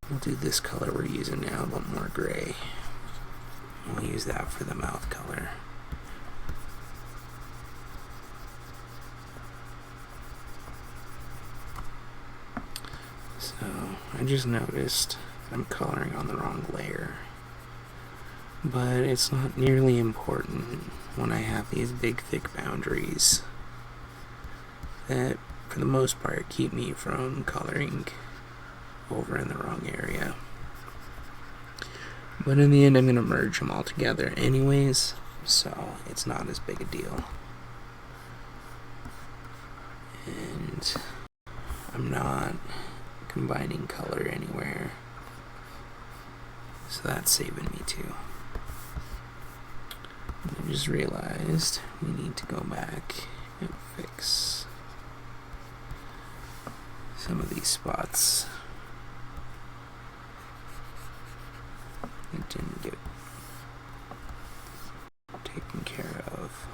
We'll do this color we're using now, but more gray. We'll use that for the mouth color. So I just noticed I'm coloring on the wrong layer, but it's not nearly important when I have these big thick boundaries that for the most part keep me from coloring over in the wrong area. But in the end I'm going to merge them all together anyways, so it's not as big a deal. And I'm not combining color anywhere, so that's saving me too. I just realized we need to go back and fix some of these spots that didn't get taken care of.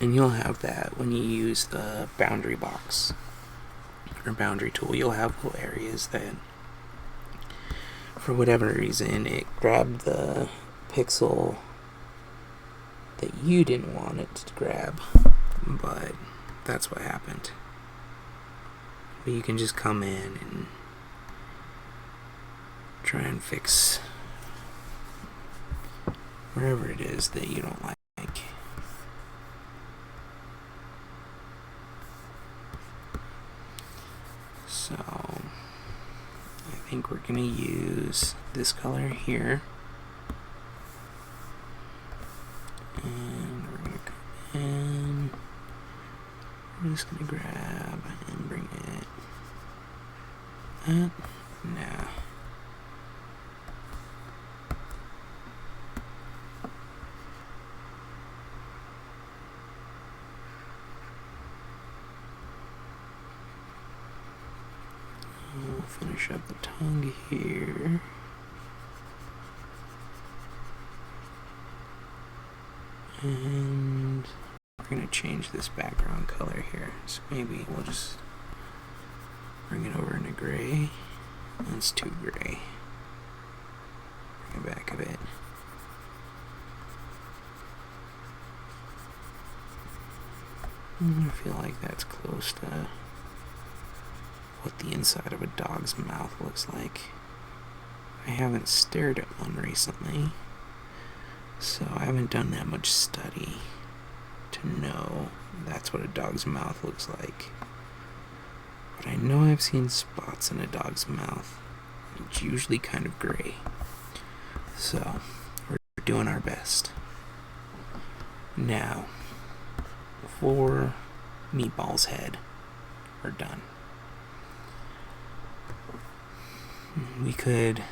And you'll have that when you use the boundary box or boundary tool. You'll have little areas that, for whatever reason, it grabbed the pixel that you didn't want it to grab, but that's what happened. But you can just come in and try and fix wherever it is that you don't like. So I think we're going to use this color here, and we're going to come in. I'm just going to grab and bring it up. Nah. We'll finish up the tongue here. And we're going to change this background color here. So maybe we'll just bring it over into gray. That's too gray. Bring it back a bit. I feel like that's close to what the inside of a dog's mouth looks like. I haven't stared at one recently, so I haven't done that much study to know that's what a dog's mouth looks like. But I know I've seen spots in a dog's mouth. It's usually kind of gray. So we're doing our best. Now, for Meatball's head, we're done. We could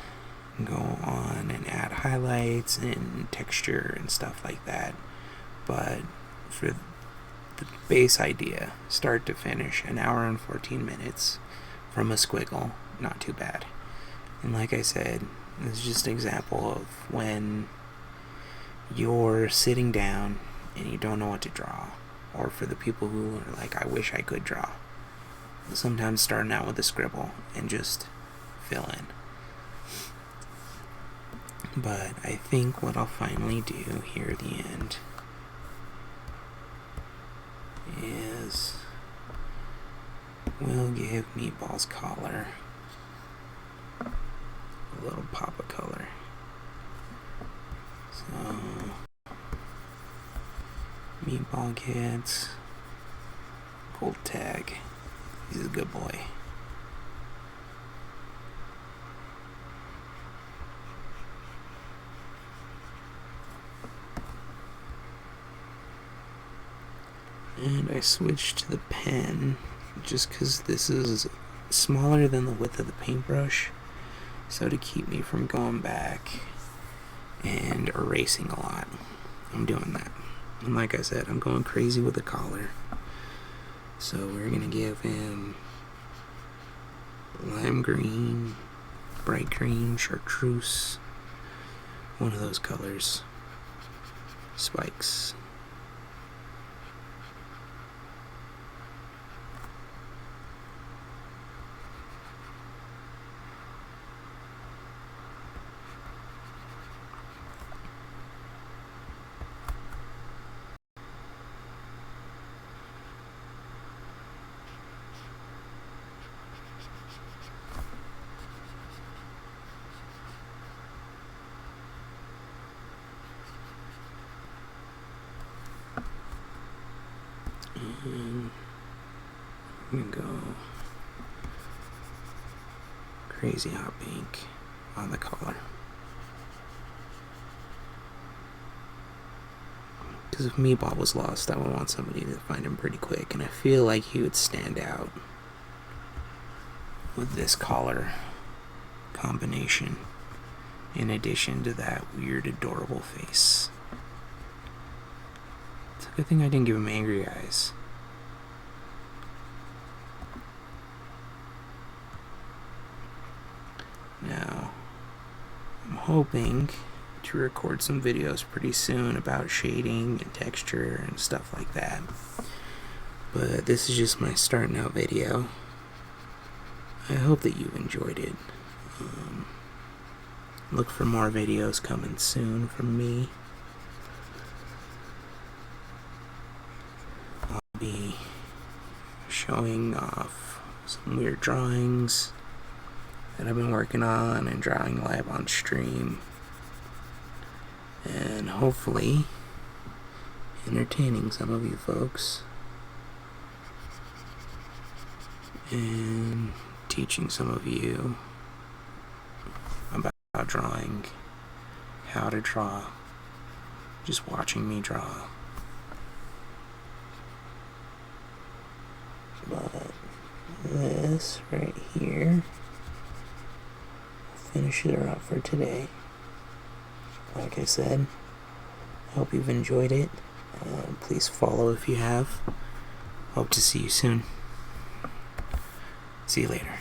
go on and add highlights and texture and stuff like that, but for the base idea, start to finish, an hour and 14 minutes from a squiggle, not too bad. And like I said, this is just an example of when you're sitting down and you don't know what to draw, or for the people who are like, I wish I could draw. Sometimes starting out with a scribble and just fill in. But I think what I'll finally do here at the end is we'll give Meatball's collar a little pop of color. So Meatball gets gold tag. He's a good boy. And I switched to the pen just because this is smaller than the width of the paintbrush, so to keep me from going back and erasing a lot, I'm doing that. And like I said, I'm going crazy with the collar. So we're gonna give him lime green, bright green, chartreuse, one of those colors, spikes. And I'm gonna go crazy hot pink on the collar. Because if Meatball was lost, I would want somebody to find him pretty quick, and I feel like he would stand out with this collar combination, in addition to that weird, adorable face. It's a good thing I didn't give him angry eyes. Now, I'm hoping to record some videos pretty soon about shading and texture and stuff like that. But this is just my starting out video. I hope that you've enjoyed it. Look for more videos coming soon from me. I'll be showing off some weird drawings that I've been working on and drawing live on stream, and hopefully entertaining some of you folks and teaching some of you about drawing, how to draw, just watching me draw. But this right here finishes her up for today. Like I said, I hope you've enjoyed it. Please follow if you have. Hope to see you soon. See you later.